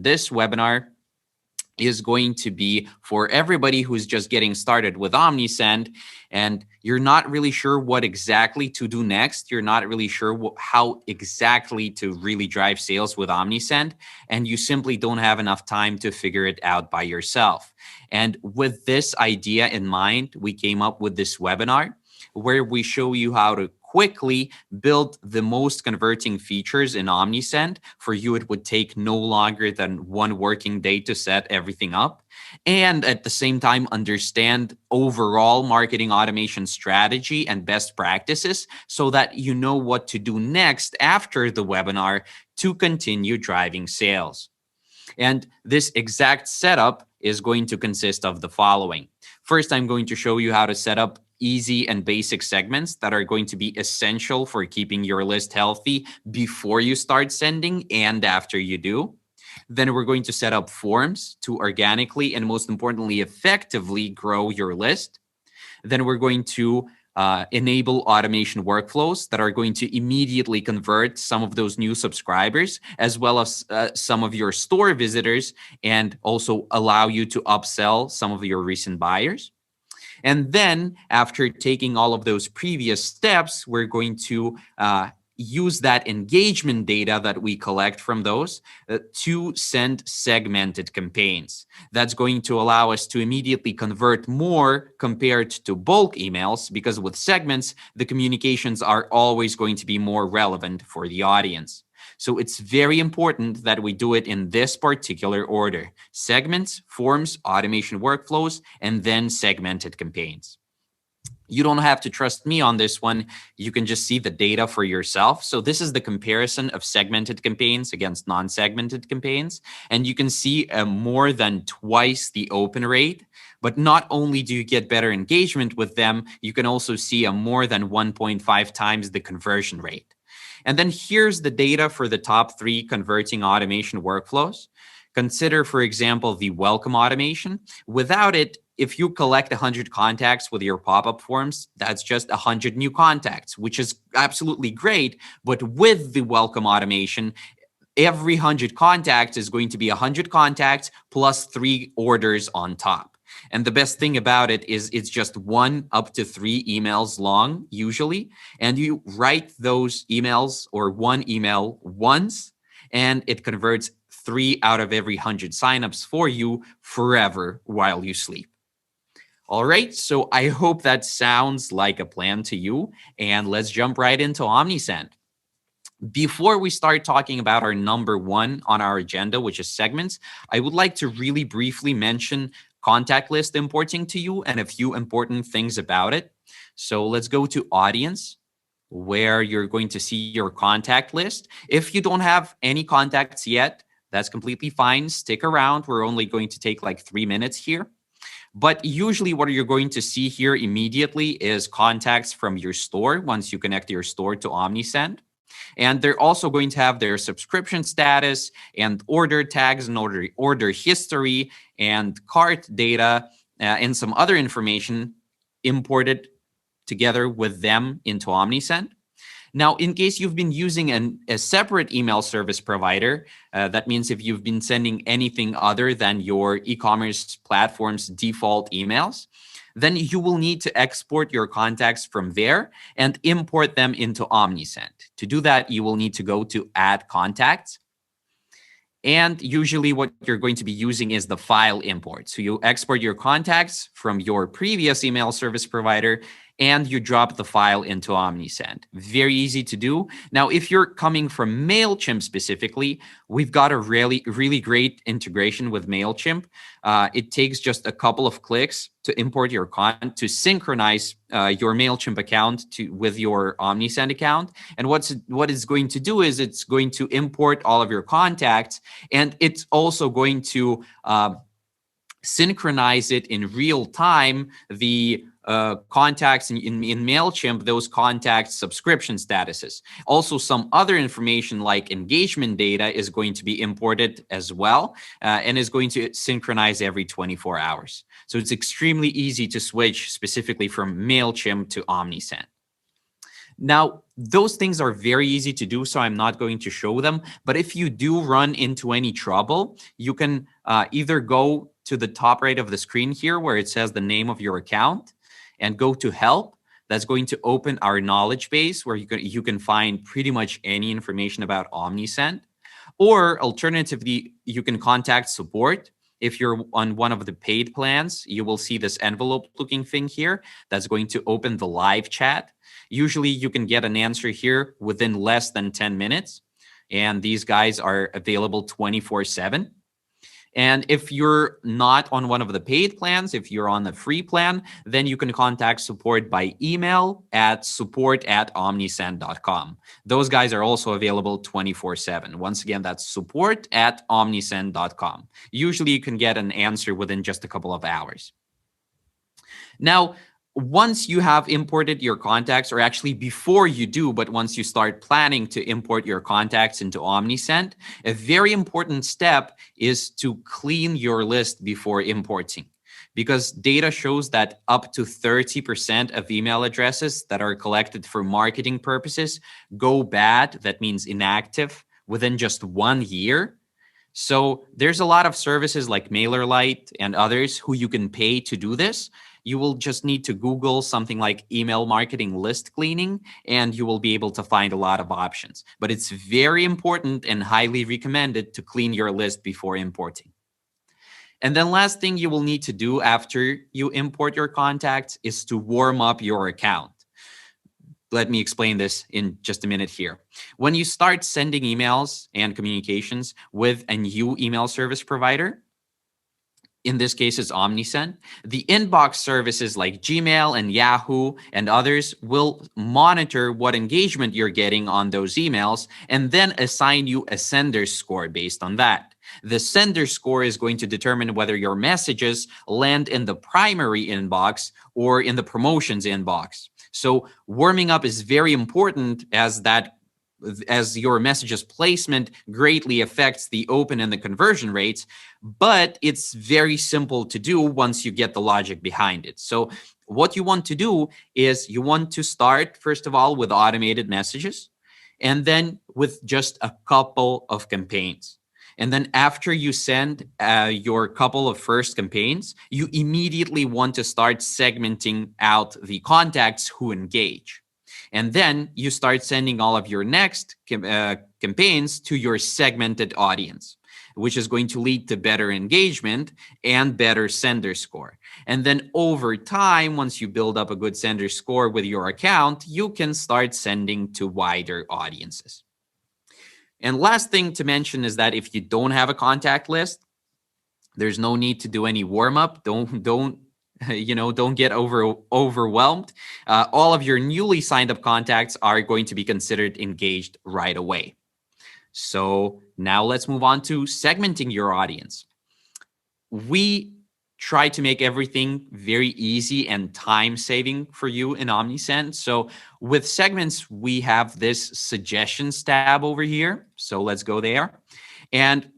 this webinar is going to be for everybody who's just getting started with Omnisend and you're not really sure what exactly to do next. You're not really sure how exactly to really drive sales with Omnisend, and you simply don't have enough time to figure it out by yourself. And with this idea in mind, we came up with this webinar where we show you how to quickly build the most converting features in Omnisend. For you, it would take no longer than one working day to set everything up. And at the same time, understand overall marketing automation strategy and best practices so that you know what to do next after the webinar to continue driving sales. And this exact setup is going to consist of the following. First, I'm going to show you how to set up easy and basic segments that are going to be essential for keeping your list healthy before you start sending and after you do. Then we're going to set up forms to organically and most importantly, effectively grow your list. Then we're going to enable automation workflows that are going to immediately convert some of those new subscribers, as well as some of your store visitors, and also allow you to upsell some of your recent buyers. And then after taking all of those previous steps, we're going to use that engagement data that we collect from those to send segmented campaigns. That's going to allow us to immediately convert more compared to bulk emails, because with segments, the communications are always going to be more relevant for the audience. So it's very important that we do it in this particular order: segments, forms, automation workflows, and then segmented campaigns. You don't have to trust me on this one. You can just see the data for yourself. So this is the comparison of segmented campaigns against non-segmented campaigns. And you can see more than twice the open rate. But not only do you get better engagement with them, you can also see a more than 1.5 times the conversion rate. And then here's the data for the top 3 converting automation workflows. Consider, for example, the welcome automation. Without it, if you collect 100 contacts with your pop-up forms, that's just 100 new contacts, which is absolutely great. But with the welcome automation, every 100 contacts is going to be 100 contacts plus 3 orders on top. And the best thing about it is it's just 1 up to 3 emails long, usually. And you write those emails or 1 email once, and it converts 3 out of every 100 signups for you forever while you sleep. All right, so I hope that sounds like a plan to you. And let's jump right into Omnisend. Before we start talking about our number 1 on our agenda, which is segments, I would like to really briefly mention contact list importing to you and a few important things about it. So let's go to audience, where you're going to see your contact list. If you don't have any contacts yet, that's completely fine. Stick around. We're only going to take like 3 minutes here. But usually what you're going to see here immediately is contacts from your store once you connect your store to Omnisend. And they're also going to have their subscription status and order tags and order history and cart data and some other information imported together with them into Omnisend. Now, in case you've been using a separate email service provider, that means if you've been sending anything other than your e-commerce platform's default emails, then you will need to export your contacts from there and import them into Omnisend. To do that, you will need to go to Add Contacts. And usually what you're going to be using is the file import. So you export your contacts from your previous email service provider and you drop the file into Omnisend. Very easy to do. Now, if you're coming from MailChimp specifically, we've got a really great integration with MailChimp. It takes just a couple of clicks to import your content, to synchronize your MailChimp account with your Omnisend account. And what it's going to do is it's going to import all of your contacts, and it's also going to synchronize it in real time, the contacts in MailChimp, those contacts subscription statuses. Also, some other information like engagement data is going to be imported as well and is going to synchronize every 24 hours. So it's extremely easy to switch specifically from MailChimp to Omnisend. Now, those things are very easy to do, so I'm not going to show them. But if you do run into any trouble, you can either go to the top right of the screen here where it says the name of your account and go to help. That's going to open our knowledge base where you can find pretty much any information about Omnisend. Or alternatively, you can contact support. If you're on one of the paid plans, you will see this envelope looking thing here that's going to open the live chat. Usually you can get an answer here within less than 10 minutes. And these guys are available 24/7. And if you're not on one of the paid plans, if you're on the free plan, then you can contact support by email at support@omnisend.com. Those guys are also available 24/7. Once again, that's support@omnisend.com. Usually you can get an answer within just a couple of hours. Now, once you have imported your contacts, or actually before you do, but once you start planning to import your contacts into Omnisend, a very important step is to clean your list before importing. Because data shows that up to 30% of email addresses that are collected for marketing purposes go bad, that means inactive, within just 1 year. So there's a lot of services like MailerLite and others who you can pay to do this. You will just need to Google something like email marketing list cleaning, and you will be able to find a lot of options. But it's very important and highly recommended to clean your list before importing. And then last thing you will need to do after you import your contacts is to warm up your account. Let me explain this in just a minute here. When you start sending emails and communications with a new email service provider, in this case it's Omnisend, the inbox services like Gmail and Yahoo and others will monitor what engagement you're getting on those emails and then assign you a sender score based on that. The sender score is going to determine whether your messages land in the primary inbox or in the promotions inbox. So warming up is very important as your message's placement greatly affects the open and the conversion rates, but it's very simple to do once you get the logic behind it. So what you want to do is you want to start, first of all, with automated messages, and then with just a couple of campaigns. And then after you send your couple of first campaigns, you immediately want to start segmenting out the contacts who engage. And then you start sending all of your next campaigns to your segmented audience, which is going to lead to better engagement and better sender score. And then over time, once you build up a good sender score with your account, you can start sending to wider audiences. And last thing to mention is that if you don't have a contact list, there's no need to do any warm up. Don't get overwhelmed. All of your newly signed up contacts are going to be considered engaged right away. So now let's move on to segmenting your audience. We try to make everything very easy and time saving for you in Omnisend. So with segments, we have this suggestions tab over here. So let's go there. And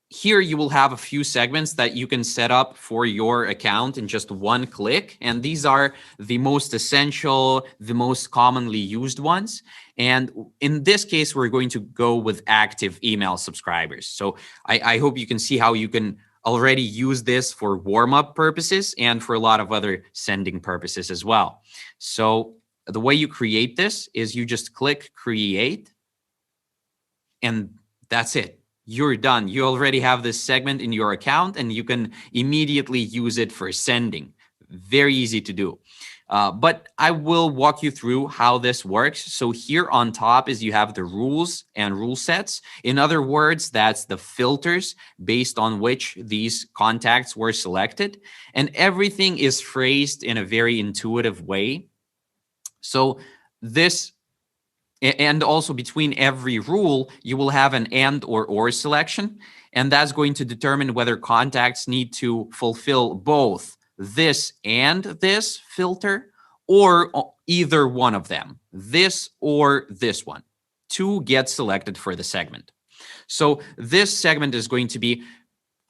here you will have a few segments that you can set up for your account in just one click. And these are the most essential, the most commonly used ones. And in this case, we're going to go with active email subscribers. So I hope you can see how you can already use this for warm-up purposes and for a lot of other sending purposes as well. So the way you create this is you just click create, and that's it. You're done. You already have this segment in your account and you can immediately use it for sending. Very easy to do. But I will walk you through how this works. So here on top is you have the rules and rule sets. In other words, that's the filters based on which these contacts were selected. And everything is phrased in a very intuitive way. So this, and also between every rule, you will have an and or selection. And that's going to determine whether contacts need to fulfill both this and this filter, or either one of them, this or this one, to get selected for the segment. So this segment is going to be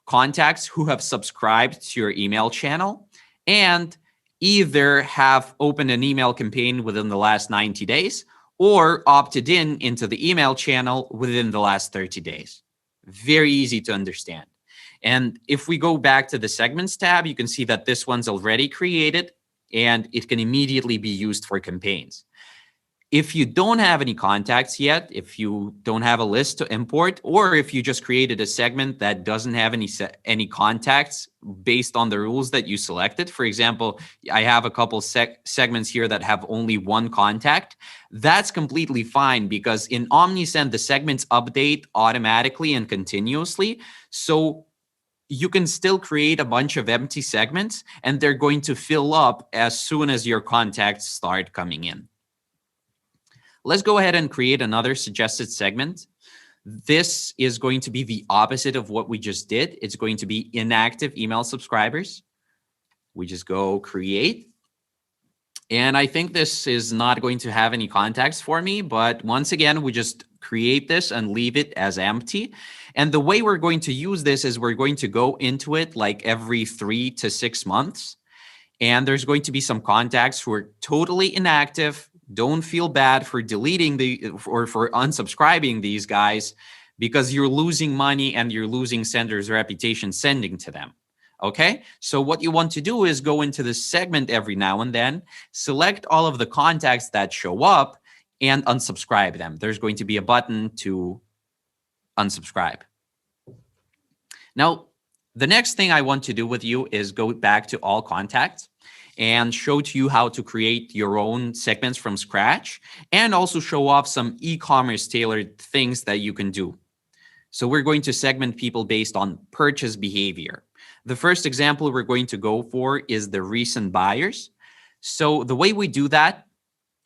contacts who have subscribed to your email channel and either have opened an email campaign within the last 90 days or opted in into the email channel within the last 30 days. Very easy to understand. And if we go back to the segments tab, you can see that this one's already created and it can immediately be used for campaigns. If you don't have any contacts yet, if you don't have a list to import, or if you just created a segment that doesn't have any contacts based on the rules that you selected, for example, I have a couple segments here that have only one contact, that's completely fine because in Omnisend, the segments update automatically and continuously. So you can still create a bunch of empty segments and they're going to fill up as soon as your contacts start coming in. Let's go ahead and create another suggested segment. This is going to be the opposite of what we just did. It's going to be inactive email subscribers. We just go create. And I think this is not going to have any contacts for me, but once again, we just create this and leave it as empty. And the way we're going to use this is we're going to go into it like every 3 to 6 months. And there's going to be some contacts who are totally inactive. Don't feel bad for deleting or for unsubscribing these guys because you're losing money and you're losing senders' reputation sending to them. Okay, so what you want to do is go into the segment every now and then, select all of the contacts that show up and unsubscribe them. There's going to be a button to unsubscribe. Now, the next thing I want to do with you is go back to all contacts and show to you how to create your own segments from scratch and also show off some e-commerce tailored things that you can do. So we're going to segment people based on purchase behavior. The first example we're going to go for is the recent buyers. So the way we do that,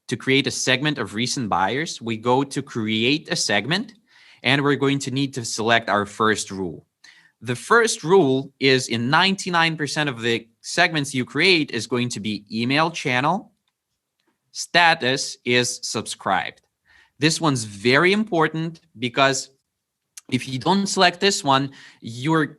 to create a segment of recent buyers, we go to create a segment and we're going to need to select our first rule. The first rule is in 99% of the segments you create is going to be email channel, status is subscribed. This one's very important because if you don't select this one, you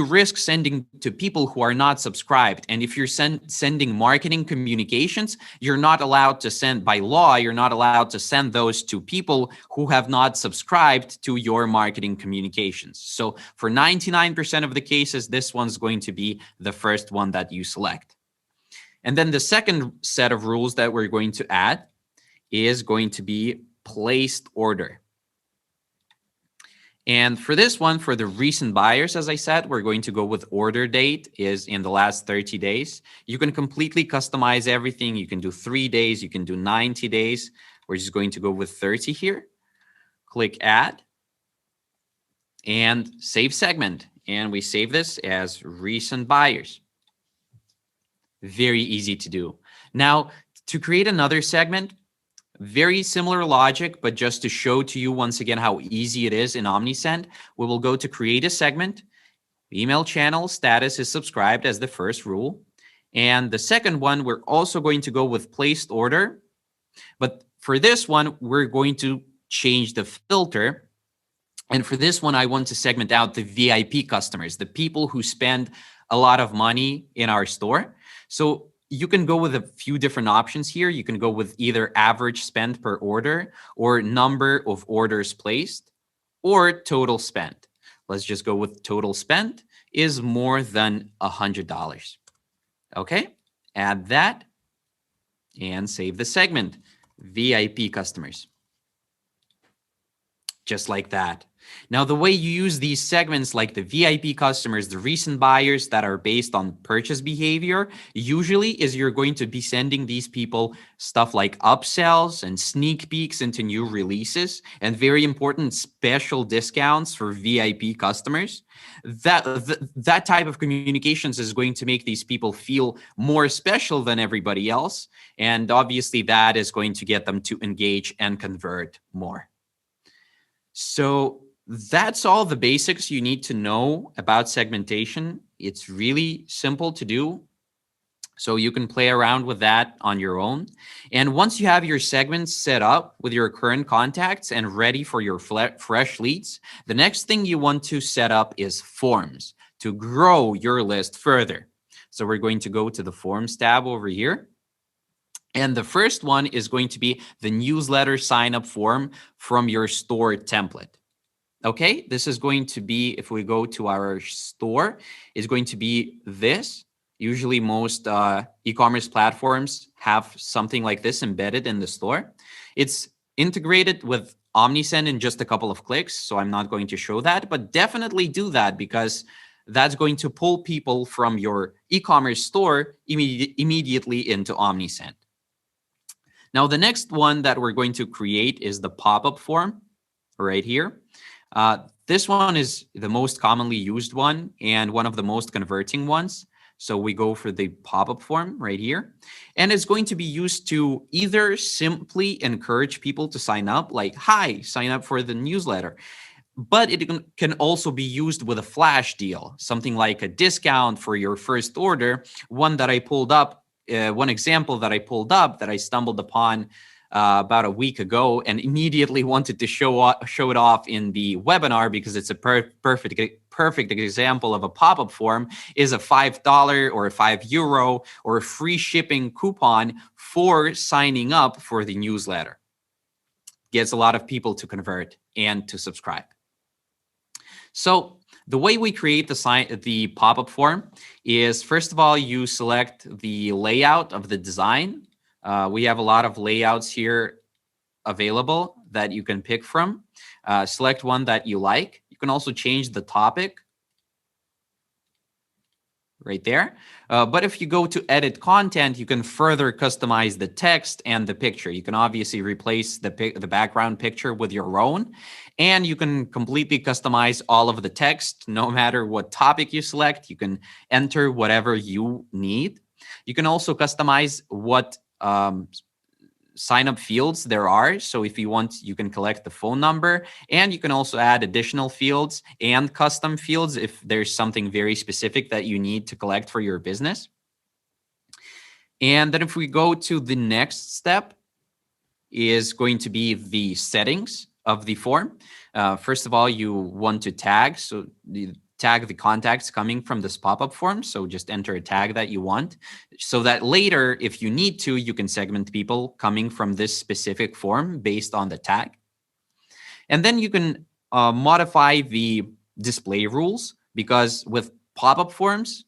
risk sending to people who are not subscribed. And if you're sending marketing communications, you're not allowed to send, by law, you're not allowed to send those to people who have not subscribed to your marketing communications. So for 99% of the cases, this one's going to be the first one that you select. And then the second set of rules that we're going to add is going to be placed order. And for this one, for the recent buyers, as I said, we're going to go with order date is in the last 30 days. You can completely customize everything. You can do 3 days. You can do 90 days. We're just going to go with 30 here. Click add and save segment. And we save this as recent buyers. Very easy to do. Now, to create another segment, very similar logic, but just to show to you once again how easy it is in Omnisend, we will go to create a segment. Email channel status is subscribed as the first rule. And the second one, we're also going to go with placed order. But for this one, we're going to change the filter. And for this one, I want to segment out the VIP customers, the people who spend a lot of money in our store. So you can go with a few different options here. You can go with either average spend per order or number of orders placed or total spend. Let's just go with total spend is more than $100. Okay, add that and save the segment. VIP customers. Just like that. Now, the way you use these segments like the VIP customers, the recent buyers that are based on purchase behavior, usually is you're going to be sending these people stuff like upsells and sneak peeks into new releases and very important special discounts for VIP customers. That type of communications is going to make these people feel more special than everybody else. And obviously that is going to get them to engage and convert more. So that's all the basics you need to know about segmentation. It's really simple to do. So you can play around with that on your own. And once you have your segments set up with your current contacts and ready for your fresh leads, the next thing you want to set up is forms to grow your list further. So we're going to go to the Forms tab over here. And the first one is going to be the newsletter sign up form from your store template. Okay, this is going to be, if we go to our store, is going to be this. Usually most e-commerce platforms have something like this embedded in the store. It's integrated with Omnisend in just a couple of clicks, so I'm not going to show that, but definitely do that because that's going to pull people from your e-commerce store immediately into Omnisend. Now, the next one that we're going to create is the pop-up form right here. This one is the most commonly used one and one of the most converting ones. So we go for the pop-up form right here. And it's going to be used to either simply encourage people to sign up, like, hi, sign up for the newsletter. But it can also be used with a flash deal, something like a discount for your first order. One that I pulled up, one example that I pulled up that I stumbled upon about a week ago and immediately wanted to show it off in the webinar because it's a perfect example of a pop-up form, is a $5 or a €5 or a free shipping coupon for signing up for the newsletter. Gets a lot of people to convert and to subscribe. So the way we create the pop-up form is, first of all, you select the layout of the design. We have a lot of layouts here available that you can pick from. Select one that you like. You can also change the topic right there. But if you go to edit content, you can further customize the text and the picture. You can obviously replace the background picture with your own, and you can completely customize all of the text. No matter what topic you select, you can enter whatever you need. You can also customize what sign up fields there are. So if you want, you can collect the phone number, and you can also add additional fields and custom fields if there's something very specific that you need to collect for your business. And then if we go to the next step, is going to be the settings of the form. First of all, you want to tag. So tag the contacts coming from this pop-up form. So just enter a tag that you want so that later, if you need to, you can segment people coming from this specific form based on the tag. And then you can modify the display rules, because with pop-up forms,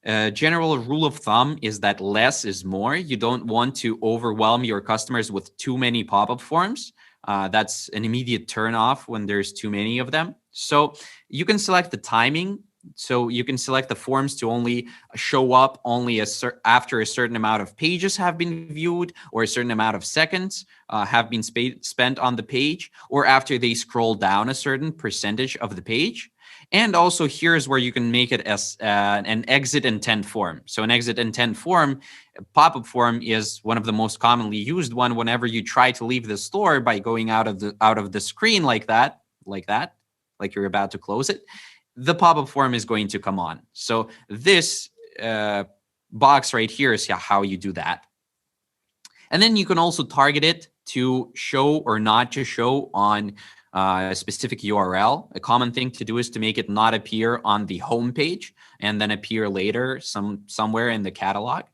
general rule of thumb is that less is more. You don't want to overwhelm your customers with too many pop-up forms. That's an immediate turn off when there's too many of them. So you can select the timing. So you can select the forms to only show up only after a certain amount of pages have been viewed, or a certain amount of seconds have been spent on the page, or after they scroll down a certain percentage of the page. And also here's where you can make it as an exit intent form. So an exit intent form, pop-up form, is one of the most commonly used one whenever you try to leave the store by going out of the screen like you're about to close it. The pop-up form is going to come on. So this box right here is how you do that. And then you can also target it to show or not to show on a specific URL. A common thing to do is to make it not appear on the home page and then appear later somewhere in the catalog.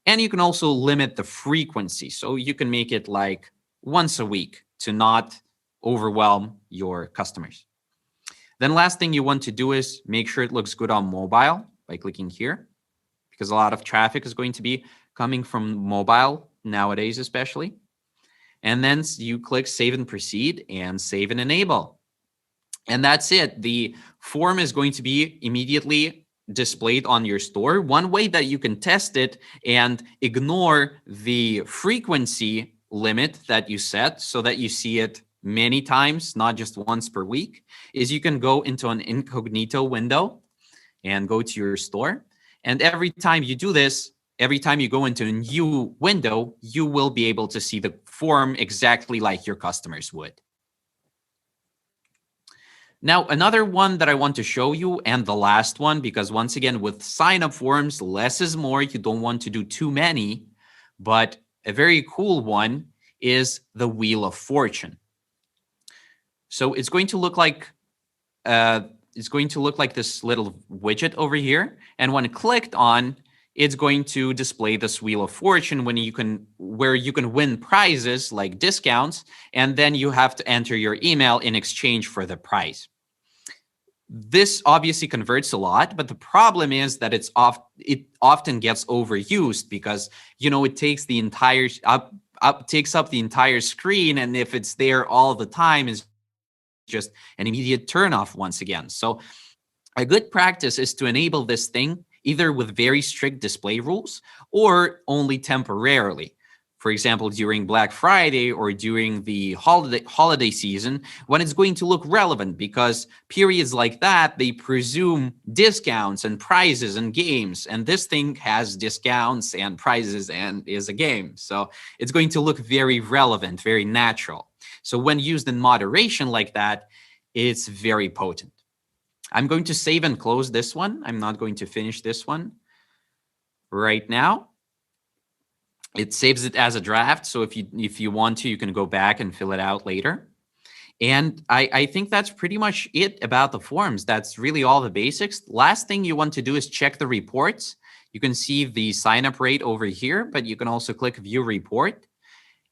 And you can also limit the frequency. So you can make it like once a week to not overwhelm your customers. Then last thing you want to do is make sure it looks good on mobile by clicking here, because a lot of traffic is going to be coming from mobile nowadays, especially. And then you click Save and Proceed and Save and Enable. And that's it. The form is going to be immediately displayed on your store. One way that you can test it and ignore the frequency limit that you set so that you see it many times, not just once per week, is you can go into an incognito window and go to your store. And every time you do this, every time you go into a new window, you will be able to see the form exactly like your customers would. Now, another one that I want to show you, and the last one, because once again, with sign-up forms, less is more. You don't want to do too many, but a very cool one is the Wheel of Fortune. So it's going to look like it's going to look like this little widget over here. And when clicked on, it's going to display this Wheel of Fortune where you can win prizes like discounts, and then you have to enter your email in exchange for the prize. This obviously converts a lot, but the problem is that it often gets overused because it takes the entire takes up the entire screen, and if it's there all the time, is just an immediate turnoff once again. So a good practice is to enable this thing either with very strict display rules or only temporarily. For example, during Black Friday or during the holiday season, when it's going to look relevant, because periods like that, they presume discounts and prizes and games. And this thing has discounts and prizes and is a game. So it's going to look very relevant, very natural. So when used in moderation like that, it's very potent. I'm going to save and close this one. I'm not going to finish this one right now. It saves it as a draft. So if you want to, you can go back and fill it out later. And I think that's pretty much it about the forms. That's really all the basics. Last thing you want to do is check the reports. You can see the sign up rate over here, but you can also click view report.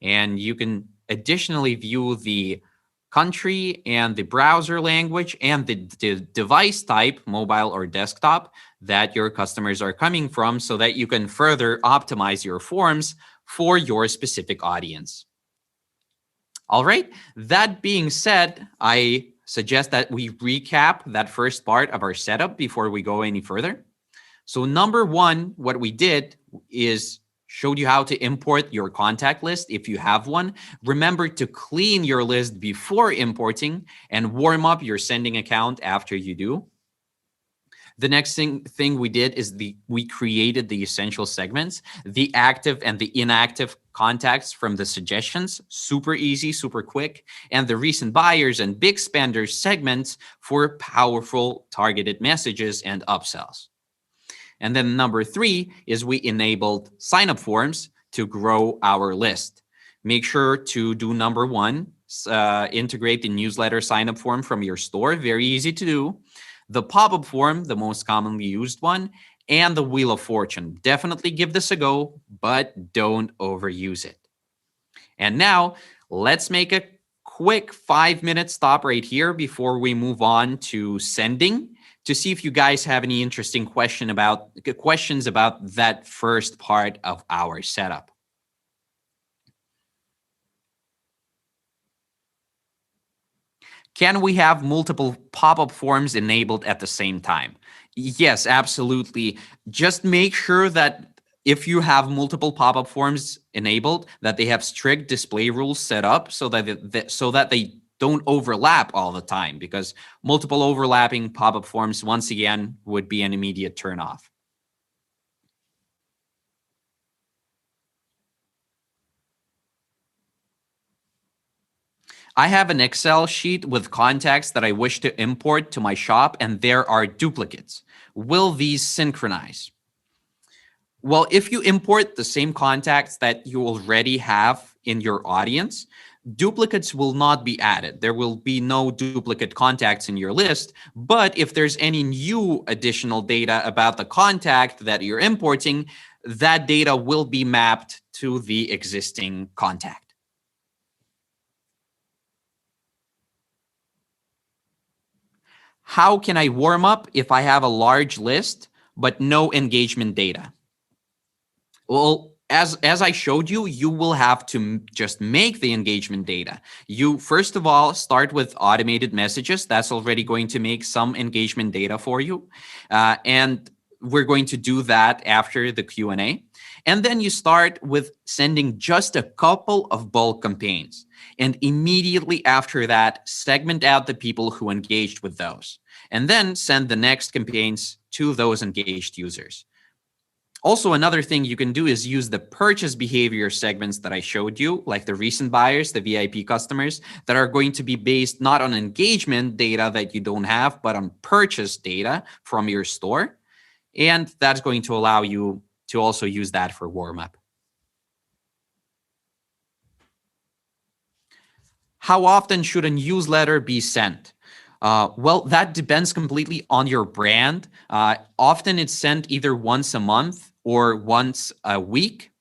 And you can additionally view the country and the browser language and the device type, mobile or desktop, that your customers are coming from, so that you can further optimize your forms for your specific audience. All right, that being said, I suggest that we recap that first part of our setup before we go any further. So number one, what we did is showed you how to import your contact list if you have one. Remember to clean your list before importing and warm up your sending account after you do. The next thing we did is we created the essential segments, the active and the inactive contacts from the suggestions, super easy, super quick, and the recent buyers and big spenders segments for powerful targeted messages and upsells. And then number three is we enabled sign-up forms to grow our list. Make sure to do number one, integrate the newsletter sign-up form from your store. Very easy to do. The pop-up form, the most commonly used one, and the Wheel of Fortune. Definitely give this a go, but don't overuse it. And now let's make a quick 5-minute stop right here before we move on to sending, to see if you guys have any interesting questions about that first part of our setup. Can we have multiple pop-up forms enabled at the same time? Yes, absolutely. Just make sure that if you have multiple pop-up forms enabled, that they have strict display rules set up so that they don't overlap all the time, because multiple overlapping pop-up forms, once again, would be an immediate turnoff. I have an Excel sheet with contacts that I wish to import to my shop, and there are duplicates. Will these synchronize? Well, if you import the same contacts that you already have in your audience, duplicates will not be added. There will be no duplicate contacts in your list. But if there's any new additional data about the contact that you're importing, that data will be mapped to the existing contact. How can I warm up if I have a large list but no engagement data? Well, as I showed you, you will have to just make the engagement data. You, first of all, start with automated messages. That's already going to make some engagement data for you. And we're going to do that after the Q&A. And then you start with sending just a couple of bulk campaigns. And immediately after that, segment out the people who engaged with those. And then send the next campaigns to those engaged users. Also, another thing you can do is use the purchase behavior segments that I showed you, like the recent buyers, the VIP customers, that are going to be based not on engagement data that you don't have, but on purchase data from your store. And that's going to allow you to also use that for warm-up. How often should a newsletter be sent? Well, that depends completely on your brand. Often it's sent either once a month or once a week.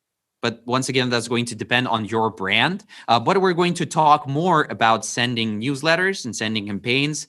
But once again, that's going to depend on your brand. But we're going to talk more about sending newsletters and sending campaigns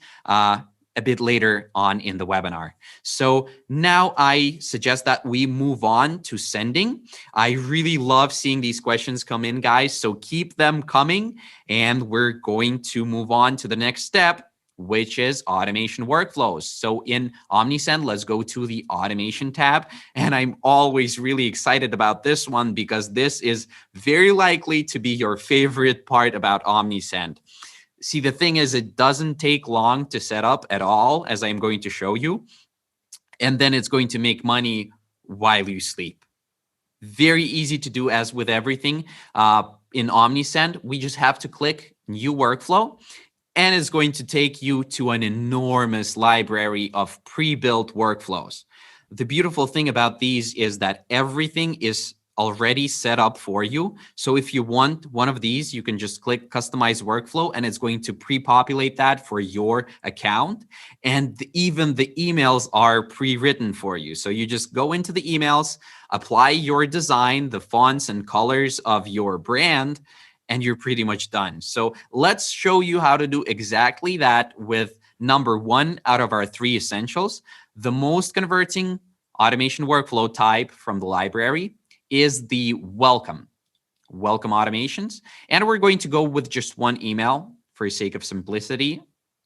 a bit later on in the webinar. So now I suggest that we move on to sending. I really love seeing these questions come in, guys. So keep them coming. And we're going to move on to the next step, which is automation workflows. So in Omnisend, let's go to the automation tab. And I'm always really excited about this one because this is very likely to be your favorite part about Omnisend. See, the thing is, it doesn't take long to set up at all, as I'm going to show you. And then it's going to make money while you sleep. Very easy to do, as with everything. In Omnisend, we just have to click new workflow, and it's going to take you to an enormous library of pre-built workflows. The beautiful thing about these is that everything is already set up for you. So if you want one of these, you can just click customize workflow and it's going to pre-populate that for your account. And even the emails are pre-written for you. So you just go into the emails, apply your design, the fonts and colors of your brand, and you're pretty much done. So let's show you how to do exactly that with number 1 out of our 3 essentials. The most converting automation workflow type from the library is the welcome automations. And we're going to go with just one email for the sake of simplicity,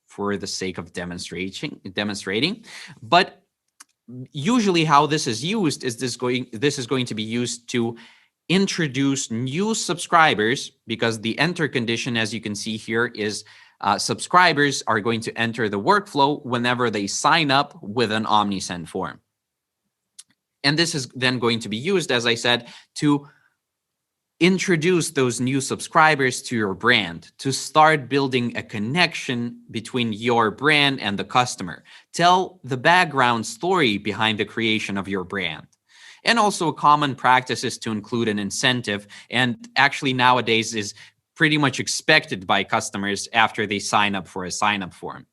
for the sake of demonstrating. But usually how this is used is this is going to be used to introduce new subscribers, because the enter condition, as you can see here, is subscribers are going to enter the workflow whenever they sign up with an Omnisend form. And this is then going to be used, as I said, to introduce those new subscribers to your brand, to start building a connection between your brand and the customer. Tell the background story behind the creation of your brand. And also a common practice is to include an incentive, and actually nowadays is pretty much expected by customers after they sign up for a sign-up form.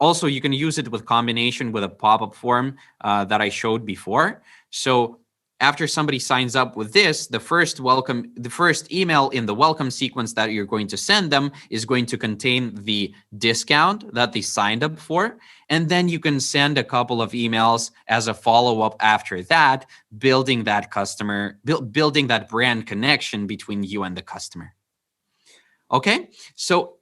Also, you can use it with combination with a pop-up form that I showed before. So after somebody signs up with this, the first email in the welcome sequence that you're going to send them is going to contain the discount that they signed up for. And then you can send a couple of emails as a follow-up after that, building that building that brand connection between you and the customer. Okay, so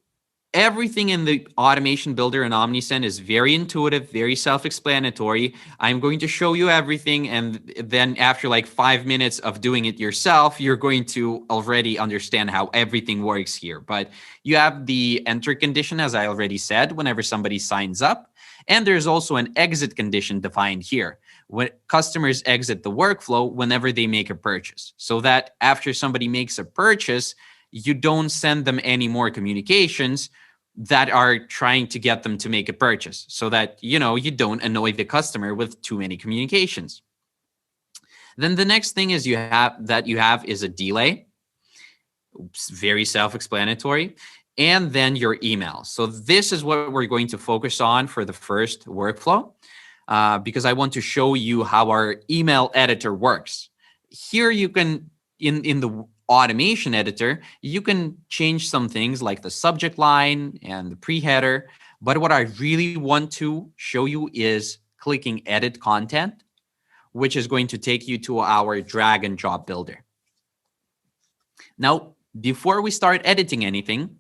everything in the automation builder in Omnisend is very intuitive, very self-explanatory. I'm going to show you everything, and then after like 5 minutes of doing it yourself, you're going to already understand how everything works here. But you have the enter condition, as I already said, whenever somebody signs up. And there's also an exit condition defined here. When customers exit the workflow whenever they make a purchase, so that after somebody makes a purchase, you don't send them any more communications that are trying to get them to make a purchase, so that you don't annoy the customer with too many communications. Then the next thing is you have is a delay. It's very self-explanatory. And then your email. So this is what we're going to focus on for the first workflow, because I want to show you how our email editor works. Here you can, in the automation editor, you can change some things like the subject line and the pre-header. But what I really want to show you is clicking edit content, which is going to take you to our drag and drop builder. Now, before we start editing anything,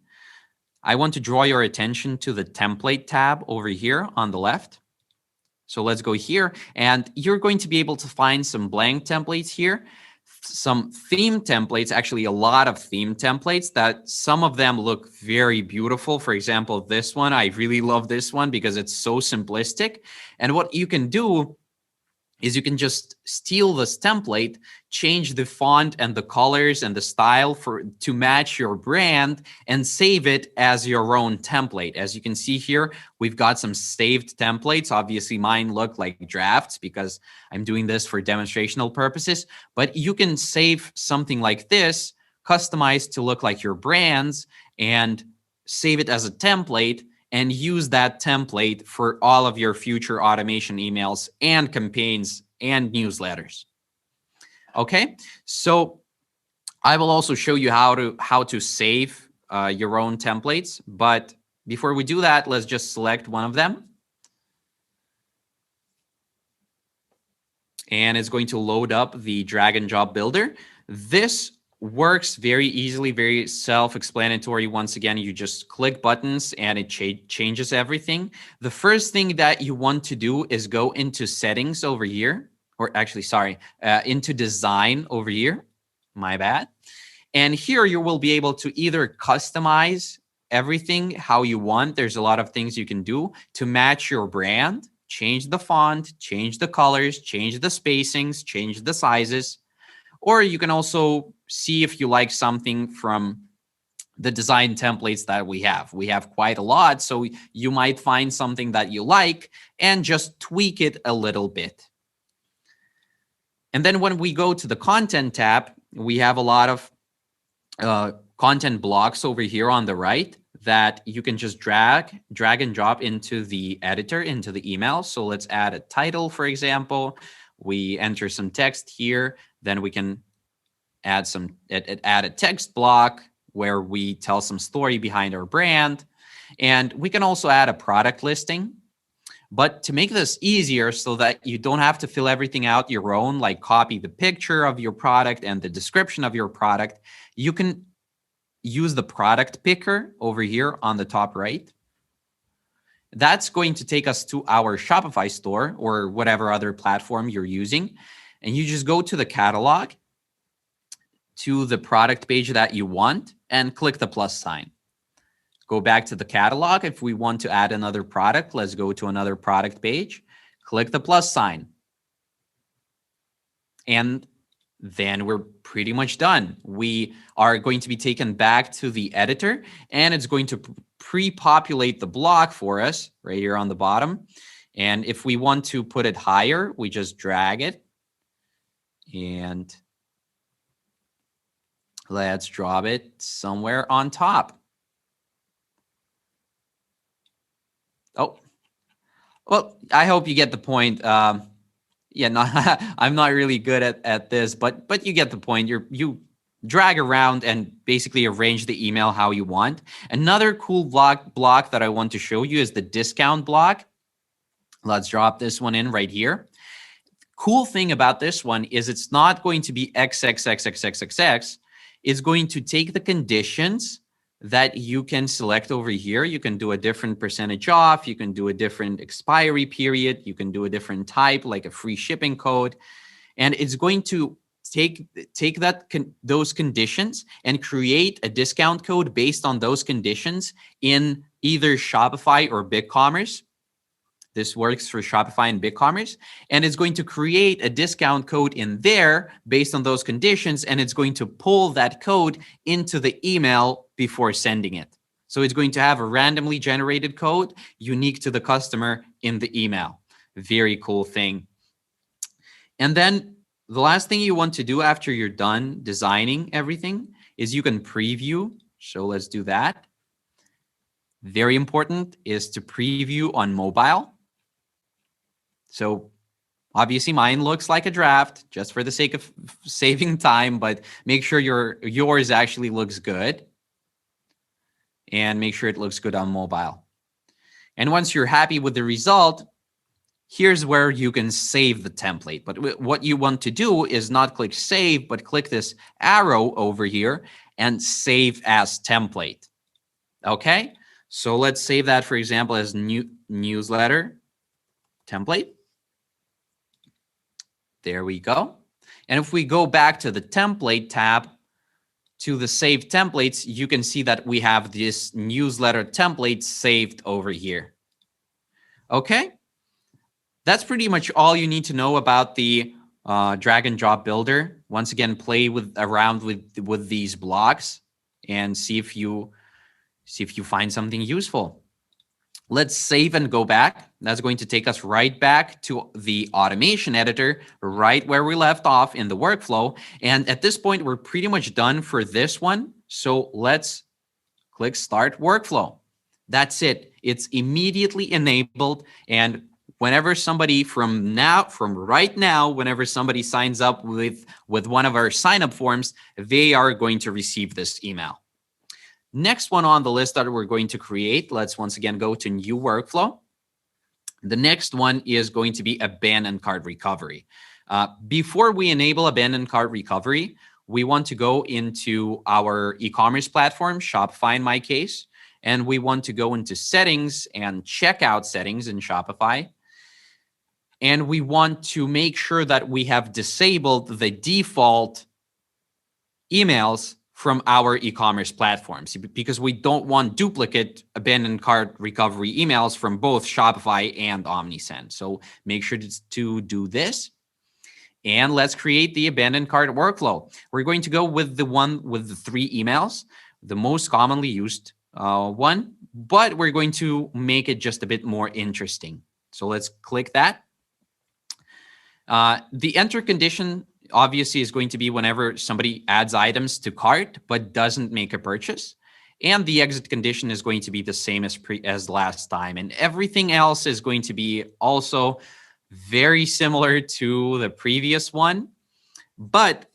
I want to draw your attention to the template tab over here on the left. So let's go here, and you're going to be able to find some blank templates here, some theme templates, actually a lot of theme templates that some of them look very beautiful. For example, this one, I really love this one because it's so simplistic. And what you can do is you can just steal this template, change the font and the colors and the style to match your brand, and save it as your own template. As you can see here, we've got some saved templates. Obviously, mine look like drafts because I'm doing this for demonstrational purposes, but you can save something like this, customized to look like your brands, and save it as a template. and use that template for all of your future automation emails and campaigns and newsletters. Okay, so I will also show you how to save your own templates. But before we do that, let's just select one of them. And it's going to load up the drag and drop builder. This works very easily, very self-explanatory. Once again, you just click buttons and it changes everything. The first thing that you want to do is go into settings over here, or actually, sorry, into design over here. My bad. And here you will be able to either customize everything how you want. There's a lot of things you can do to match your brand. Change the font, change the colors, change the spacings, change the sizes. Or you can also see if you like something from the design templates that we have. We have quite a lot, so you might find something that you like and just tweak it a little bit. And then when we go to the content tab, we have a lot of content blocks over here on the right that you can just drag and drop into the editor, into the email. So let's add a title, for example. We enter some text here. Then we can add a text block where we tell some story behind our brand. And we can also add a product listing. But to make this easier so that you don't have to fill everything out your own, like copy the picture of your product and the description of your product, you can use the product picker over here on the top right. That's going to take us to our Shopify store or whatever other platform you're using. And you just go to the catalog, to the product page that you want, and click the plus sign. Go back to the catalog. If we want to add another product, let's go to another product page, click the plus sign. And then we're pretty much done. We are going to be taken back to the editor, and it's going to pre-populate the block for us right here on the bottom. And if we want to put it higher, we just drag it. And let's drop it somewhere on top. Oh, well, I hope you get the point. Yeah, no, I'm not really good at this, but you get the point. You drag around and basically arrange the email how you want. Another cool block that I want to show you is the discount block. Let's drop this one in right here. Cool thing about this one is it's not going to be XXXXXXX. It's going to take the conditions that you can select over here. You can do a different percentage off. You can do a different expiry period. You can do a different type, like a free shipping code. And it's going to take those conditions and create a discount code based on those conditions in either Shopify or BigCommerce. This works for Shopify and BigCommerce. And it's going to create a discount code in there based on those conditions. And it's going to pull that code into the email before sending it. So it's going to have a randomly generated code unique to the customer in the email. Very cool thing. And then the last thing you want to do after you're done designing everything is you can preview. So let's do that. Very important is to preview on mobile. So obviously mine looks like a draft just for the sake of saving time, but make sure yours actually looks good. And make sure it looks good on mobile. And once you're happy with the result, here's where you can save the template. But what you want to do is not click save, but click this arrow over here and save as template. Okay, so let's save that, for example, as newsletter template. There we go. And if we go back to the template tab, to the save templates, you can see that we have this newsletter template saved over here. Okay, that's pretty much all you need to know about the drag and drop builder. Once again, play around with these blocks and see if you find something useful. Let's save and go back. That's going to take us right back to the automation editor, right where we left off in the workflow. And at this point, we're pretty much done for this one. So let's click Start Workflow. That's it. It's immediately enabled, and whenever somebody from right now, whenever somebody signs up with one of our sign up forms, they are going to receive this email. Next one on the list that we're going to create, let's once again go to new workflow. The next one is going to be abandoned cart recovery. Before we enable abandoned cart recovery, we want to go into our e-commerce platform, Shopify in my case, and we want to go into settings and checkout settings in Shopify. And we want to make sure that we have disabled the default emails from our e-commerce platforms, because we don't want duplicate abandoned cart recovery emails from both Shopify and Omnisend. So make sure to do this. And let's create the abandoned cart workflow. We're going to go with the one with the 3 emails, the most commonly used one, but we're going to make it just a bit more interesting. So let's click that. The enter condition obviously is going to be whenever somebody adds items to cart but doesn't make a purchase. And the exit condition is going to be the same as last time. And everything else is going to be also very similar to the previous one. But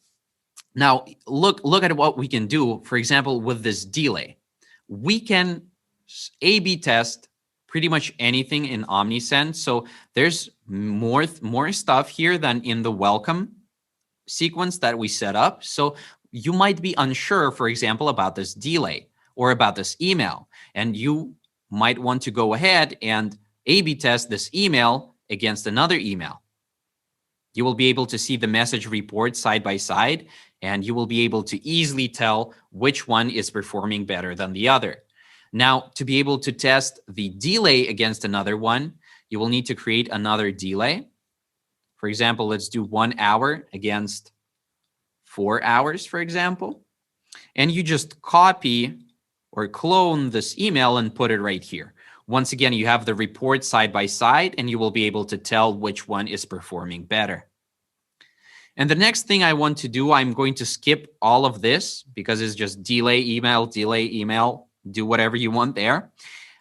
now look at what we can do. For example, with this delay, we can A/B test pretty much anything in Omnisend. So there's more stuff here than in the welcome sequence that we set up. So you might be unsure, for example, about this delay or about this email, and you might want to go ahead and A/B test this email against another email. You will be able to see the message report side by side, and you will be able to easily tell which one is performing better than the other. Now, to be able to test the delay against another one, you will need to create another delay. For example, let's do 1 hour against 4 hours, for example. And you just copy or clone this email and put it right here. Once again, you have the report side by side, and you will be able to tell which one is performing better. And the next thing I want to do, I'm going to skip all of this because it's just delay, email, do whatever you want there.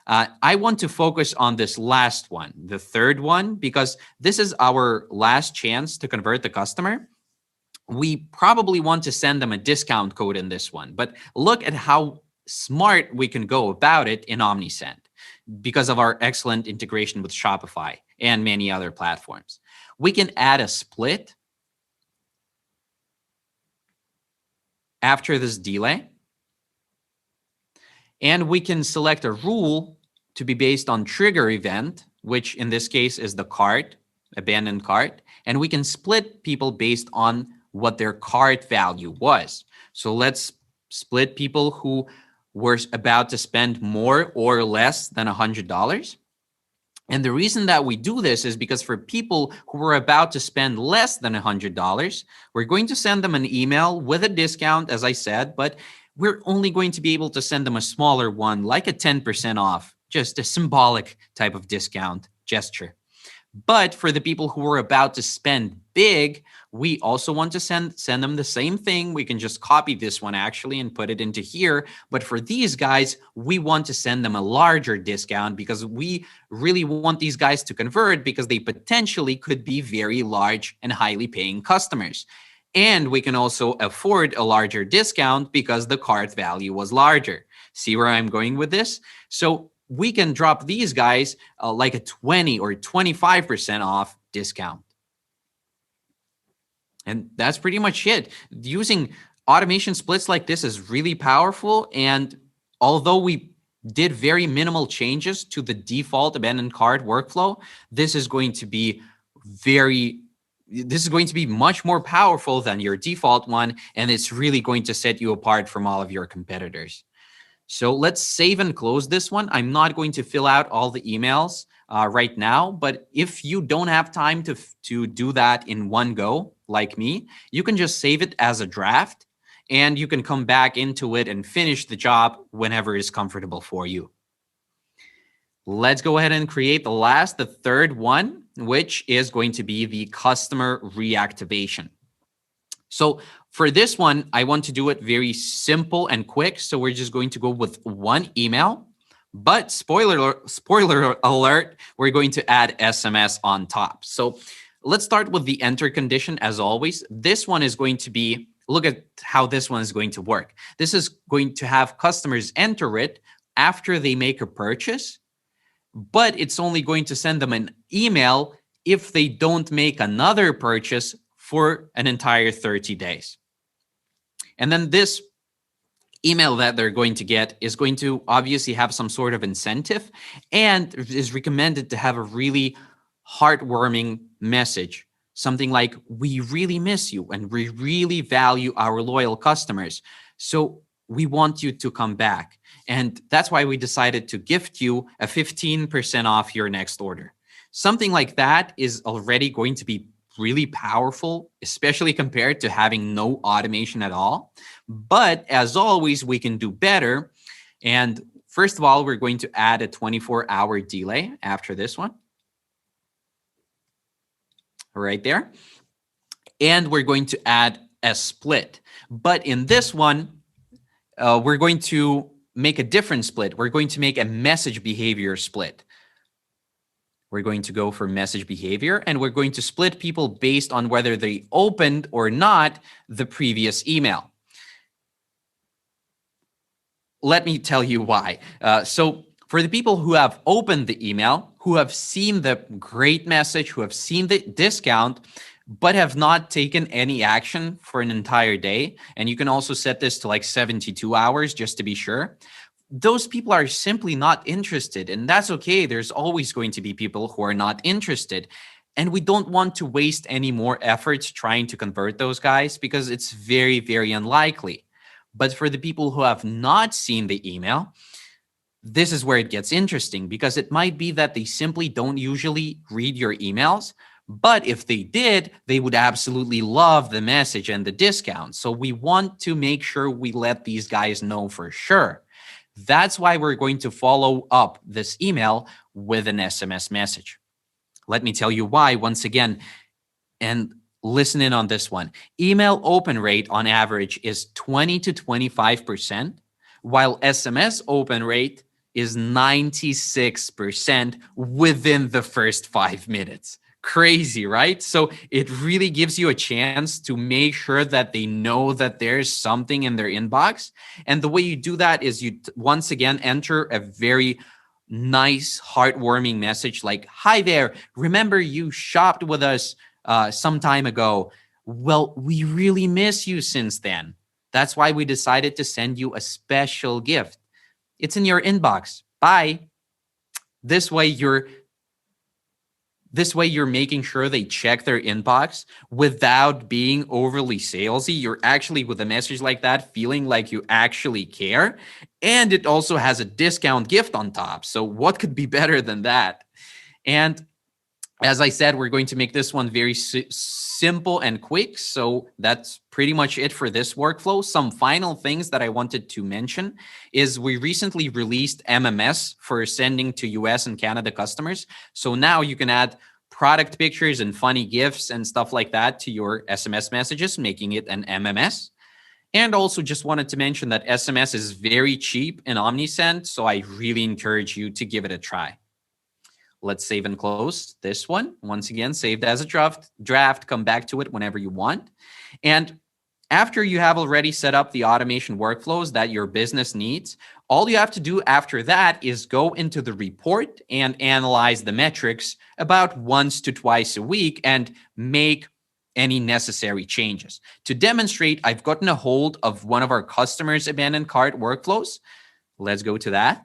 I want to focus on this last one, the third one, because this is our last chance to convert the customer. We probably want to send them a discount code in this one, but look at how smart we can go about it in Omnisend because of our excellent integration with Shopify and many other platforms. We can add a split after this delay. And we can select a rule to be based on trigger event, which in this case is the cart, abandoned cart. And we can split people based on what their cart value was. So let's split people who were about to spend more or less than $100. And the reason that we do this is because for people who were about to spend less than $100, we're going to send them an email with a discount, as I said, but we're only going to be able to send them a smaller one, like a 10% off, just a symbolic type of discount gesture. But for the people who are about to spend big, we also want to send them the same thing. We can just copy this one actually and put it into here. But for these guys, we want to send them a larger discount because we really want these guys to convert because they potentially could be very large and highly paying customers. And we can also afford a larger discount because the cart value was larger. See where I'm going with this? So we can drop these guys like a 20 or 25% off discount. And that's pretty much it. Using automation splits like this is really powerful. And although we did very minimal changes to the default abandoned cart workflow, this is going to be much more powerful than your default one. And it's really going to set you apart from all of your competitors. So let's save and close this one. I'm not going to fill out all the emails right now, but if you don't have time to do that in one go, like me, you can just save it as a draft and you can come back into it and finish the job whenever is comfortable for you. Let's go ahead and create the third one, which is going to be the customer reactivation. So for this one, I want to do it very simple and quick. So we're just going to go with one email, But spoiler alert, we're going to add SMS on top. So let's start with the enter condition. As always, this one is going to be, look at how this one is going to work. This is going to have customers enter it after they make a purchase, but it's only going to send them an email if they don't make another purchase for an entire 30 days. And then this email that they're going to get is going to obviously have some sort of incentive and is recommended to have a really heartwarming message. Something like, we really miss you and we really value our loyal customers. So we want you to come back. And that's why we decided to gift you a 15% off your next order. Something like that is already going to be really powerful, especially compared to having no automation at all. But as always, we can do better. And first of all, we're going to add a 24-hour delay after this one. Right there. And we're going to add a split. But in this one, we're going to make a different split. We're going to make a message behavior split. We're going to go for message behavior, and we're going to split people based on whether they opened or not the previous email. Let me tell you why. So for the people who have opened the email, who have seen the great message, who have seen the discount, but have not taken any action for an entire day, and you can also set this to like 72 hours just to be sure, those people are simply not interested, and that's okay. There's always going to be people who are not interested, and we don't want to waste any more efforts trying to convert those guys because it's very, very unlikely. But for the people who have not seen the email, this is where it gets interesting, because it might be that they simply don't usually read your emails. But if they did, they would absolutely love the message and the discount. So we want to make sure we let these guys know for sure. That's why we're going to follow up this email with an SMS message. Let me tell you why once again, and listen in on this one. Email open rate on average is 20 to 25%, while SMS open rate is 96% within the first 5 minutes. Crazy, right? So it really gives you a chance to make sure that they know that there's something in their inbox. And the way you do that is you once again enter a very nice, heartwarming message like, hi there, remember you shopped with us some time ago. Well, we really miss you since then. That's why we decided to send you a special gift. It's in your inbox. Bye. This way you're making sure they check their inbox without being overly salesy. You're actually, with a message like that, feeling like you actually care. And it also has a discount gift on top. So what could be better than that? And as I said, we're going to make this one very simple and quick. So that's pretty much it for this workflow. Some final things that I wanted to mention is we recently released MMS for sending to US and Canada customers. So now you can add product pictures and funny GIFs and stuff like that to your SMS messages, making it an MMS. And also just wanted to mention that SMS is very cheap in Omnisend. So I really encourage you to give it a try. Let's save and close this one. Once again, saved as a draft, come back to it whenever you want. And after you have already set up the automation workflows that your business needs, all you have to do after that is go into the report and analyze the metrics about once to twice a week and make any necessary changes. To demonstrate, I've gotten a hold of one of our customers' abandoned cart workflows. Let's go to that.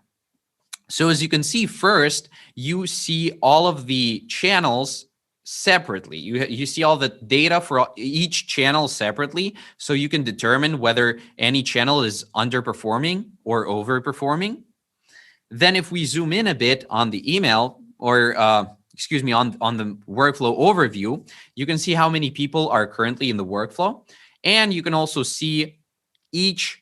So as you can see, first, you see all of the channels separately. You see all the data for each channel separately, so you can determine whether any channel is underperforming or overperforming. Then if we zoom in a bit on the email, or on the workflow overview, you can see how many people are currently in the workflow. And you can also see each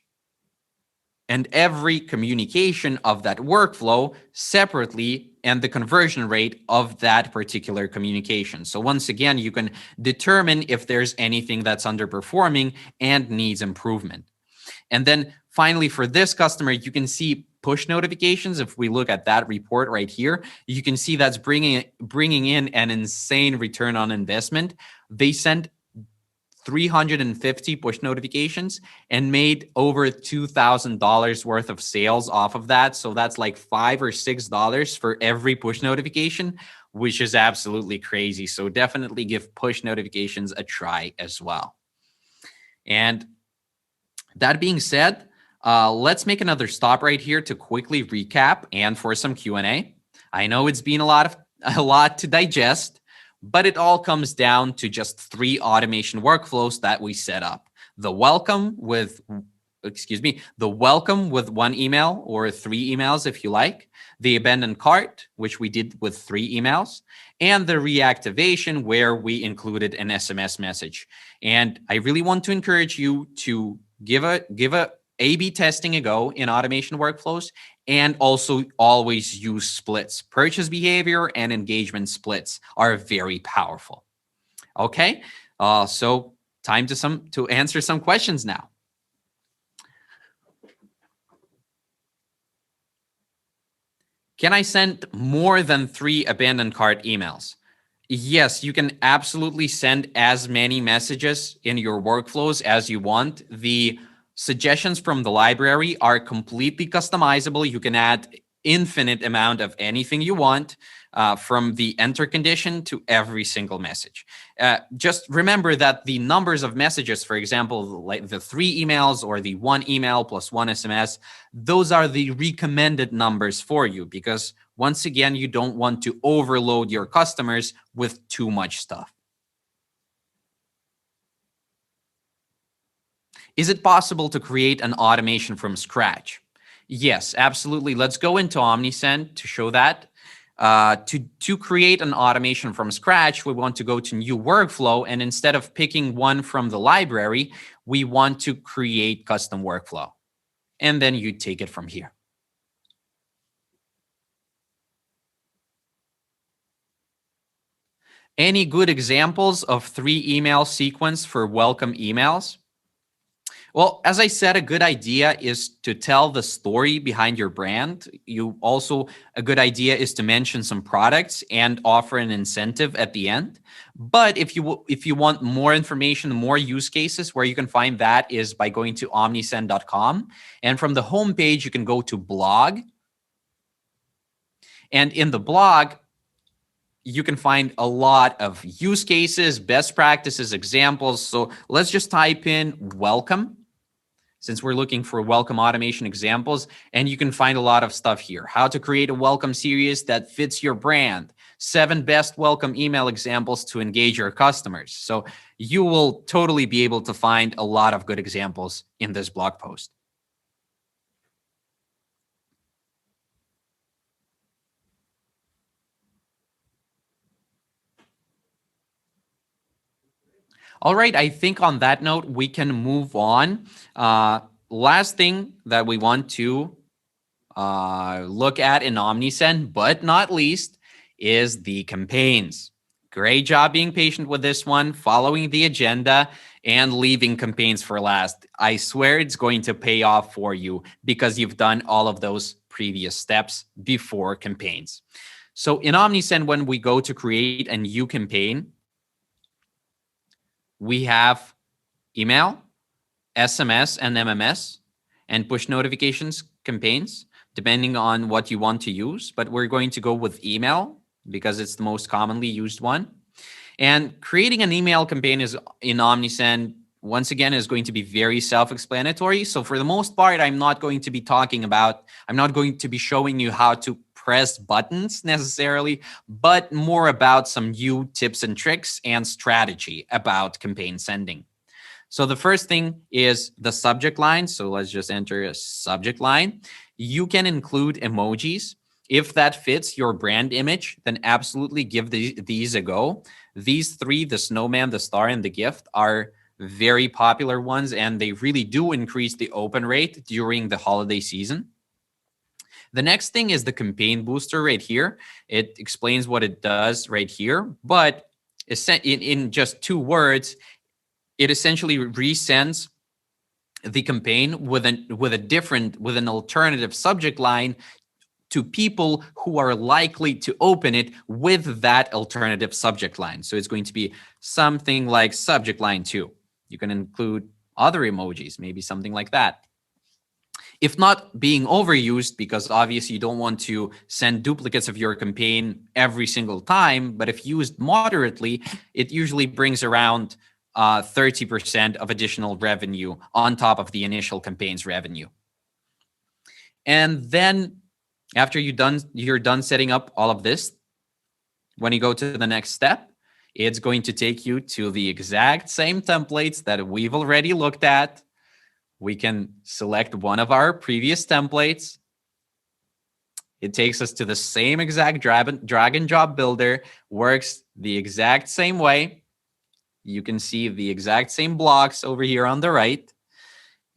and every communication of that workflow separately and the conversion rate of that particular communication. So once again, you can determine if there's anything that's underperforming and needs improvement. And then finally, for this customer, you can see push notifications, if we look at that report right here, you can see that's bringing in an insane return on investment. They sent 350 push notifications and made over $2,000 worth of sales off of that. So that's like $5 or $6 for every push notification, which is absolutely crazy. So definitely give push notifications a try as well. And that being said, let's make another stop right here to quickly recap and for some Q&A. I know it's been a lot to digest, but it all comes down to just 3 automation workflows that we set up. The welcome with 1 email or 3 emails if you like, the abandoned cart, which we did with 3 emails, and the reactivation where we included an SMS message. And I really want to encourage you to give a A/B testing a go in automation workflows, and also always use splits. Purchase behavior and engagement splits are very powerful. Okay, so time to answer some questions now. Can I send more than 3 abandoned cart emails? Yes, you can absolutely send as many messages in your workflows as you want. The suggestions from the library are completely customizable. You can add infinite amount of anything you want, from the enter condition to every single message. Just remember that the numbers of messages, for example, like the 3 emails or the 1 email plus 1 SMS, those are the recommended numbers for you, because once again, you don't want to overload your customers with too much stuff. Is it possible to create an automation from scratch? Yes, absolutely. Let's go into Omnisend to show that. To create an automation from scratch, we want to go to new workflow, and instead of picking one from the library, we want to create custom workflow. And then you take it from here. Any good examples of 3 email sequence for welcome emails? Well, as I said, a good idea is to tell the story behind your brand. A good idea is to mention some products and offer an incentive at the end. But if you want more information, more use cases, where you can find that is by going to omnisend.com. And from the homepage, you can go to blog. And in the blog, you can find a lot of use cases, best practices, examples. So let's just type in welcome, since we're looking for welcome automation examples, and you can find a lot of stuff here. How to create a welcome series that fits your brand. 7 best welcome email examples to engage your customers. So you will totally be able to find a lot of good examples in this blog post. All right, I think on that note, we can move on. Last thing that we want to look at in Omnisend, but not least, is the campaigns. Great job being patient with this one, following the agenda, and leaving campaigns for last. I swear it's going to pay off for you because you've done all of those previous steps before campaigns. So in Omnisend, when we go to create a new campaign, we have email, SMS, and MMS, and push notifications campaigns, depending on what you want to use. But we're going to go with email because it's the most commonly used one. And creating an email campaign is in Omnisend, once again, is going to be very self-explanatory. So for the most part, I'm not going to be showing you how to press buttons necessarily, but more about some new tips and tricks and strategy about campaign sending. So the first thing is the subject line. So let's just enter a subject line. You can include emojis. If that fits your brand image, then absolutely give these a go. These 3, the snowman, the star, and the gift, are very popular ones, and they really do increase the open rate during the holiday season. The next thing is the campaign booster right here. It explains what it does right here, but in just 2 words, it essentially resends the campaign with an alternative subject line to people who are likely to open it with that alternative subject line. So it's going to be something like subject line 2. You can include other emojis, maybe something like that. If not being overused, because obviously you don't want to send duplicates of your campaign every single time, but if used moderately, it usually brings around 30% of additional revenue on top of the initial campaign's revenue. And then after you're done setting up all of this, when you go to the next step, it's going to take you to the exact same templates that we've already looked at. We can select one of our previous templates. It takes us to the same exact drag and drop builder, works the exact same way. You can see the exact same blocks over here on the right,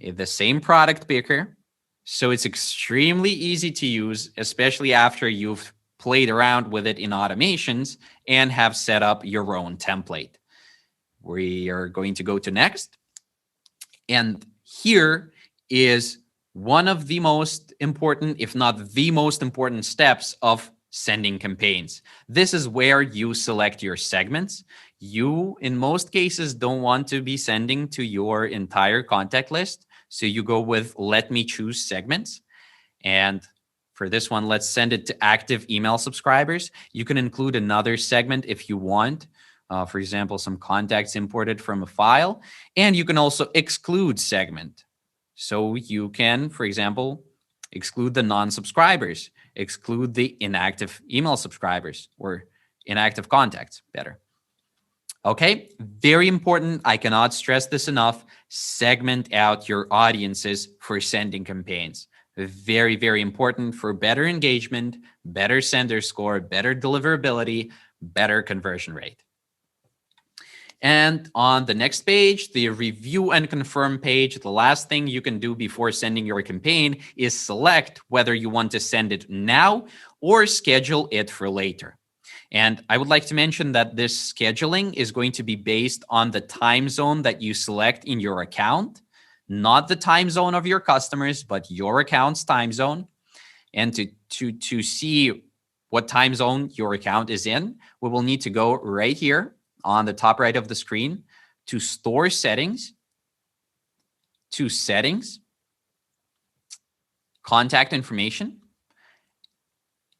the same product picker. So it's extremely easy to use, especially after you've played around with it in automations and have set up your own template. We are going to go to next. And here is one of the most important, if not the most important steps of sending campaigns. This is where you select your segments. You, in most cases, don't want to be sending to your entire contact list. So you go with let me choose segments. And for this one, let's send it to active email subscribers. You can include another segment if you want. For example, some contacts imported from a file. And you can also exclude segment. So you can, for example, exclude the non-subscribers, exclude the inactive email subscribers, or inactive contacts, better. Okay, very important. I cannot stress this enough. Segment out your audiences for sending campaigns. Very, very important for better engagement, better sender score, better deliverability, better conversion rate. And on the next page, the review and confirm page, the last thing you can do before sending your campaign is select whether you want to send it now or schedule it for later. And I would like to mention that this scheduling is going to be based on the time zone that you select in your account, not the time zone of your customers, but your account's time zone. And to see what time zone your account is in, we will need to go right here on the top right of the screen to store settings, to settings, contact information.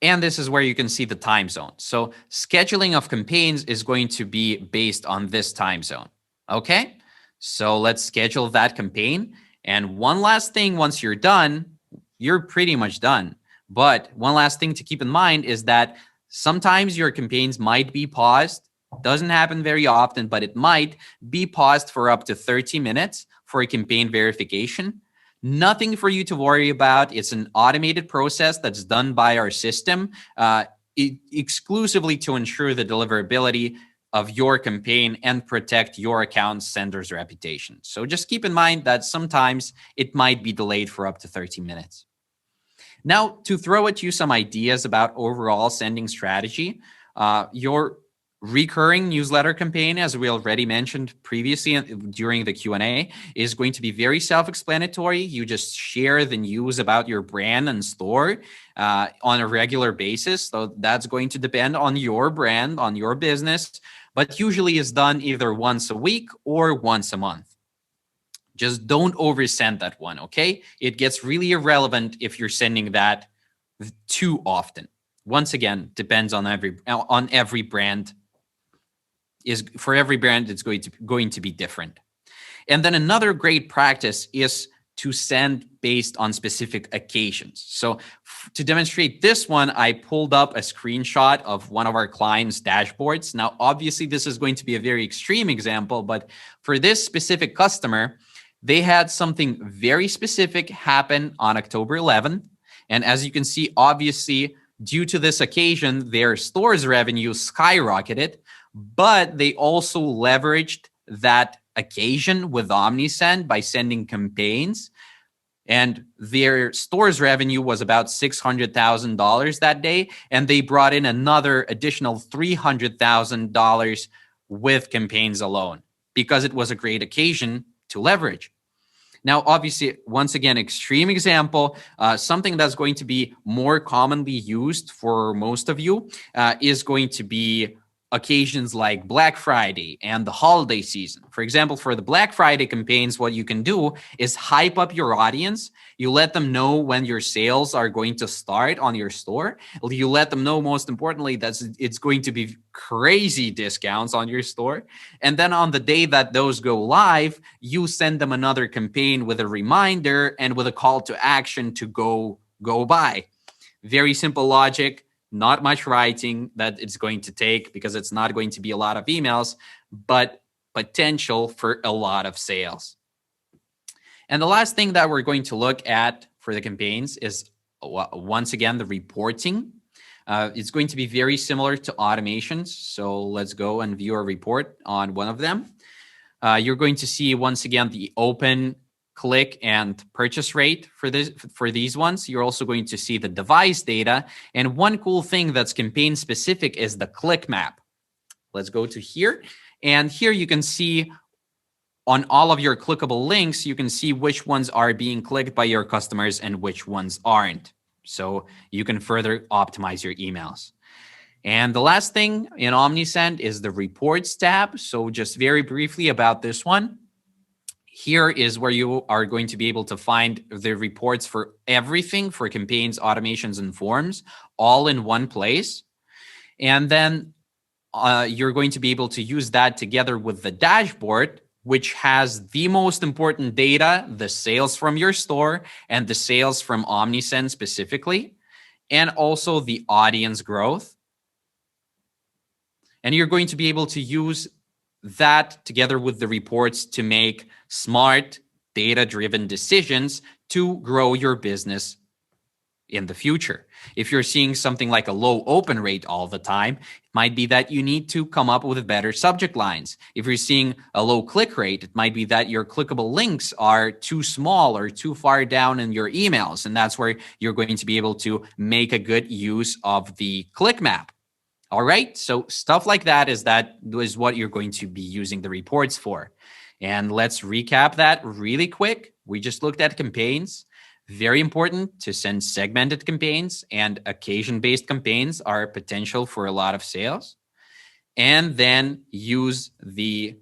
And this is where you can see the time zone. So scheduling of campaigns is going to be based on this time zone. Okay, so let's schedule that campaign. And one last thing, once you're done, you're pretty much done. But one last thing to keep in mind is that sometimes your campaigns might be paused. Doesn't happen very often, but it might be paused for up to 30 minutes for a campaign verification. Nothing for you to worry about. It's an automated process that's done by our system exclusively to ensure the deliverability of your campaign and protect your account sender's reputation. So just keep in mind that sometimes it might be delayed for up to 30 minutes. Now, to throw at you some ideas about overall sending strategy, your recurring newsletter campaign, as we already mentioned previously during the Q&A, is going to be very self-explanatory. You just share the news about your brand and store on a regular basis. So that's going to depend on your brand, on your business, but usually is done either once a week or once a month. Just don't oversend that one, okay? It gets really irrelevant if you're sending that too often. Once again, depends on every brand. For every brand, it's going to be different. And then another great practice is to send based on specific occasions. So to demonstrate this one, I pulled up a screenshot of one of our clients' dashboards. Now, obviously, this is going to be a very extreme example, but for this specific customer, they had something very specific happen on October 11th. And as you can see, obviously, due to this occasion, their store's revenue skyrocketed, but they also leveraged that occasion with Omnisend by sending campaigns. And their store's revenue was about $600,000 that day. And they brought in another additional $300,000 with campaigns alone because it was a great occasion to leverage. Now, obviously, once again, extreme example, something that's going to be more commonly used for most of you is going to be occasions like Black Friday and the holiday season. For example, for the Black Friday campaigns, what you can do is hype up your audience. You let them know when your sales are going to start on your store. You let them know, most importantly, that it's going to be crazy discounts on your store. And then on the day that those go live, you send them another campaign with a reminder and with a call to action to go buy. Very simple logic, not much writing that it's going to take because it's not going to be a lot of emails, but potential for a lot of sales. And the last thing that we're going to look at for the campaigns is, once again, the reporting. It's going to be very similar to automations. So let's go and view a report on one of them. You're going to see, once again, the open, click, and purchase rate for these ones. You're also going to see the device data. And one cool thing that's campaign specific is the click map. Let's go to here. And here you can see on all of your clickable links, you can see which ones are being clicked by your customers and which ones aren't. So you can further optimize your emails. And the last thing in Omnisend is the reports tab. So just very briefly about this one. Here is where you are going to be able to find the reports for everything, for campaigns, automations, and forms, all in one place. And then you're going to be able to use that together with the dashboard, which has the most important data, the sales from your store and the sales from Omnisend specifically, and also the audience growth. And you're going to be able to use that together with the reports to make smart, data-driven decisions to grow your business in the future. If you're seeing something like a low open rate all the time, it might be that you need to come up with better subject lines. If you're seeing a low click rate, it might be that your clickable links are too small or too far down in your emails. And that's where you're going to be able to make a good use of the click map. All right. So stuff like that is what you're going to be using the reports for. And let's recap that really quick. We just looked at campaigns. Very important to send segmented campaigns, and occasion-based campaigns are potential for a lot of sales. And then use the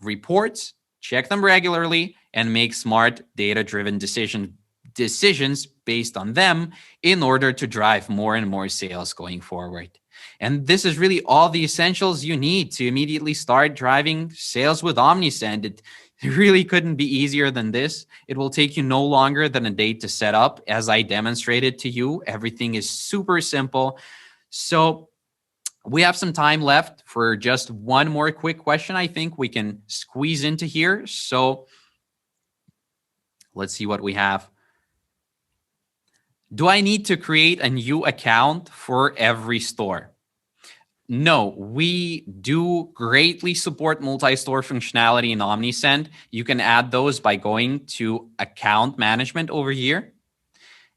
reports, check them regularly, and make smart data-driven decisions based on them in order to drive more and more sales going forward. And this is really all the essentials you need to immediately start driving sales with Omnisend. It really couldn't be easier than this. It will take you no longer than a day to set up, as I demonstrated to you. Everything is super simple. So we have some time left for just one more quick question I think we can squeeze into here. So let's see what we have. Do I need to create a new account for every store? No, we do greatly support multi-store functionality in Omnisend. You can add those by going to account management over here.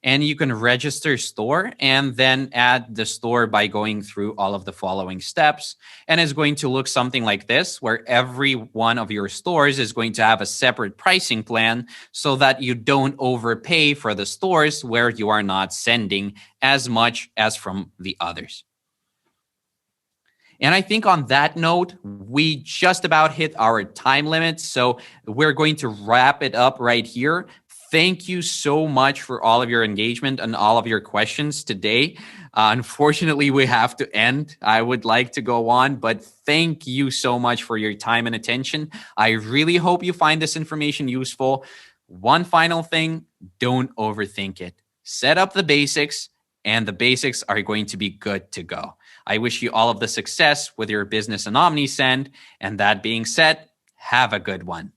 And you can register store and then add the store by going through all of the following steps. And it's going to look something like this, where every one of your stores is going to have a separate pricing plan so that you don't overpay for the stores where you are not sending as much as from the others. And I think on that note, we just about hit our time limit. So we're going to wrap it up right here. Thank you so much for all of your engagement and all of your questions today. Unfortunately, we have to end. I would like to go on, but thank you so much for your time and attention. I really hope you find this information useful. One final thing, don't overthink it. Set up the basics, and the basics are going to be good to go. I wish you all of the success with your business in Omnisend. And that being said, have a good one.